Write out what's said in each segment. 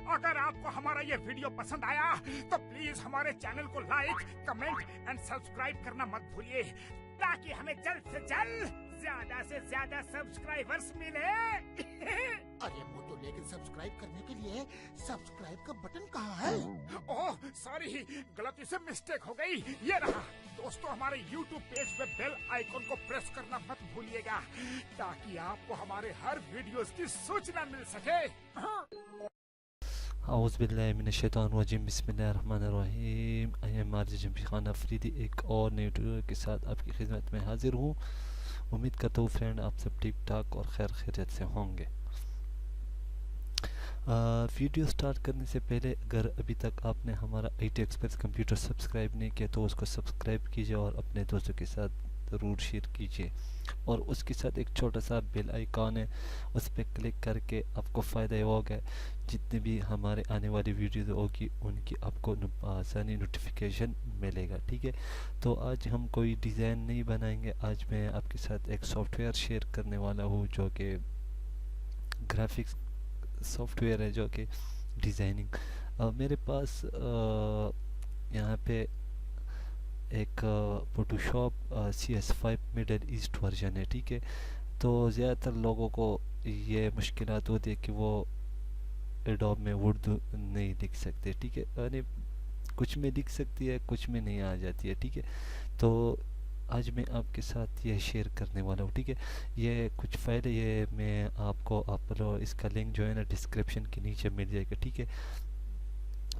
अगर आपको हमारा ये वीडियो पसंद आया तो प्लीज हमारे चैनल को लाइक, कमेंट एंड सब्सक्राइब करना मत भूलिए, ताकि हमें जल्द से जल्द ज्यादा से ज्यादा सब्सक्राइबर्स मिले। अरे मोटू, लेकिन सब्सक्राइब करने के लिए सब्सक्राइब का बटन कहाँ है? ओह सॉरी, गलती से मिस्टेक हो गई, ये रहा। दोस्तों, हमारे YouTube पेज पे बेल आइकन को प्रेस करना मत भूलिएगा, ताकि आपको हमारे हर वीडियोस की सूचना मिल सके। औज़ुबिल्लाहिमिनश्शैतानिर्रजीम, बिस्मिल्लाहिर्रहमानिर्रहीम। I am RJ Jambi Khan Afridi एक और नई वीडियो के साथ आपकी खिदमत में हाजिर हूँ। उम्मीद करता हूँ फ्रेंड आप सब ठीक ठाक और खैर खैरियत से होंगे। वीडियो स्टार्ट करने से पहले अगर अभी तक आपने हमारा IT एक्सप्रेस कंप्यूटर सब्सक्राइब नहीं किया तो उसको सब्सक्राइब कीजिए और अपने दोस्तों के साथ ज़रूर शेयर कीजिए, और उसके साथ एक छोटा सा बेल आइकॉन है, उस पर क्लिक करके आपको फ़ायदा ये होगा जितने भी हमारे आने वाली वीडियोज़ होगी उनकी आपको आसानी नोटिफिकेशन मिलेगा। ठीक है, तो आज हम कोई डिज़ाइन नहीं बनाएंगे, आज मैं आपके साथ एक सॉफ्टवेयर शेयर करने वाला हूँ जो कि ग्राफिक्स सॉफ्टवेयर है, जो कि डिज़ाइनिंग। मेरे पास यहाँ पे एक Photoshop CS5 middle east version है। ठीक है, तो ज़्यादातर लोगों को ये मुश्किलात होती है कि वो एडोब में उर्दू नहीं लिख सकते। ठीक है, यानी कुछ में लिख सकती है, कुछ में नहीं आ जाती है। ठीक है, तो आज मैं आपके साथ ये शेयर करने वाला हूँ। ठीक है, ये कुछ फाइल, ये मैं आपको इसका लिंक जो है ना डिस्क्रिप्शन के नीचे मिल जाएगा। ठीक है,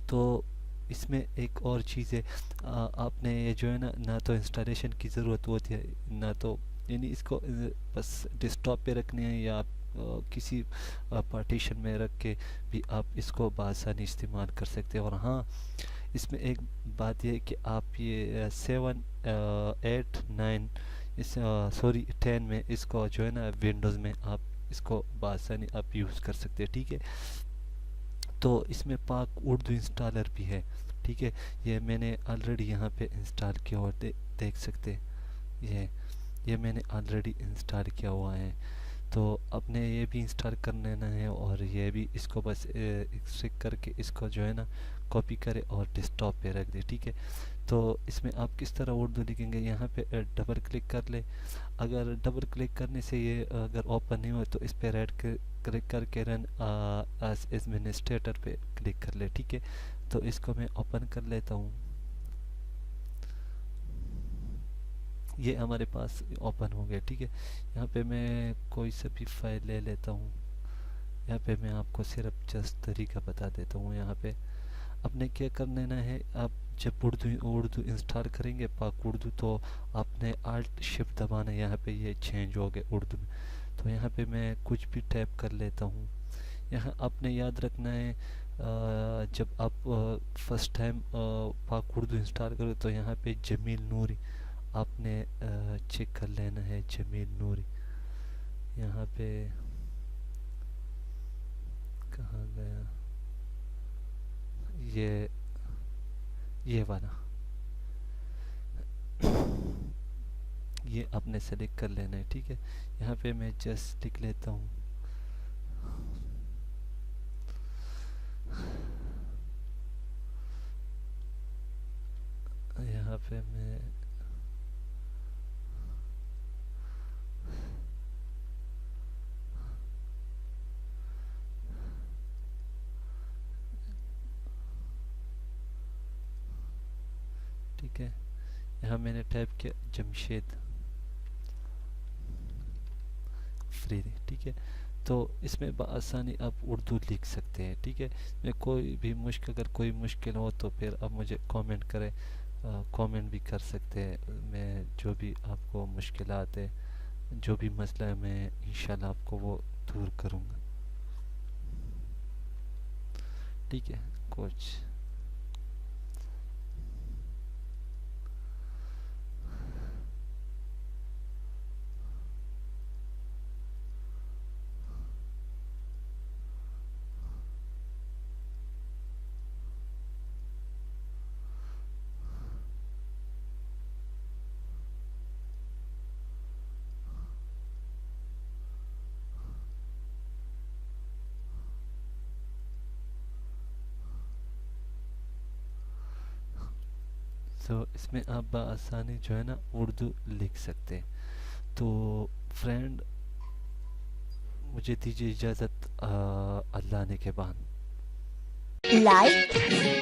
तो इसमें एक और चीज़ है, आपने ये जो है ना तो इंस्टॉलेशन की ज़रूरत होती है, ना तो यानी इसको बस डेस्कटॉप पे रखने हैं या आप किसी पार्टीशन में रख के भी आप इसको बआसानी इस्तेमाल कर सकते हैं। और हाँ, इसमें एक बात यह है कि आप ये 7, 8, 9 सॉरी 10 में इसको जो है ना विंडोज़ में आप इसको बआसानी आप यूज़ कर सकते हैं। ठीक है, तो इसमें पाक उर्दू इंस्टॉलर भी है। ठीक है, ये मैंने ऑलरेडी यहाँ पे इंस्टॉल किया हुआ देख सकते हैं, ये मैंने ऑलरेडी इंस्टॉल किया हुआ है। तो अपने ये भी इंस्टॉल कर लेना है, और ये भी इसको बस एक्सट्रैक्ट करके इसको जो है ना कॉपी करें और डेस्कटॉप पे रख दे। ठीक है, तो इसमें आप किस तरह उर्दू लिखेंगे, यहाँ पे डबल क्लिक कर ले। अगर डबल क्लिक करने से ये अगर ओपन नहीं हो तो इस पर राइट क्लिक करके रन एज एडमिनिस्ट्रेटर पे क्लिक कर ले। ठीक है, तो इसको मैं ओपन कर लेता हूँ। ये हमारे पास ओपन हो गया। ठीक है, यहाँ पे मैं कोई सा भी फाइल ले लेता हूँ। यहाँ पे मैं आपको सिर्फ जस्ट तरीका बता देता हूँ। यहाँ पे आपने क्या कर लेना है, आप जब उर्दू इंस्टॉल करेंगे पाक उर्दू, तो आपने Alt Shift दबाना है। यहाँ पे ये चेंज हो गए उर्दू में, तो यहाँ पे मैं कुछ भी टाइप कर लेता हूँ। यहाँ आपने याद रखना है जब आप फर्स्ट टाइम पाक उर्दू इंस्टॉल करो तो यहाँ पे जमील नूरी आपने चेक कर लेना है। जमील नूरी यहाँ पे कहाँ गया, ये वाला, ये आपने सेलेक्ट कर लेना है। ठीक है, यहाँ पे मैं जस्ट लिख लेता हूँ, यहाँ पे मैं ठीक है, यहाँ मैंने टाइप किया जमशेद अफरीदी। ठीक है, तो इसमें बआसानी आप उर्दू लिख सकते हैं। ठीक है, में कोई भी अगर कोई मुश्किल हो तो फिर आप मुझे कमेंट करें, कमेंट भी कर सकते हैं। मैं जो भी आपको मुश्किलात है, जो भी मसला है, मैं इंशाल्लाह आपको वो दूर करूँगा। ठीक है, कुछ सो इसमें आप बआसानी जो है ना उर्दू लिख सकते हैं। तो फ्रेंड मुझे दीजिए इजाज़त अल्लाह ने के बाद। like,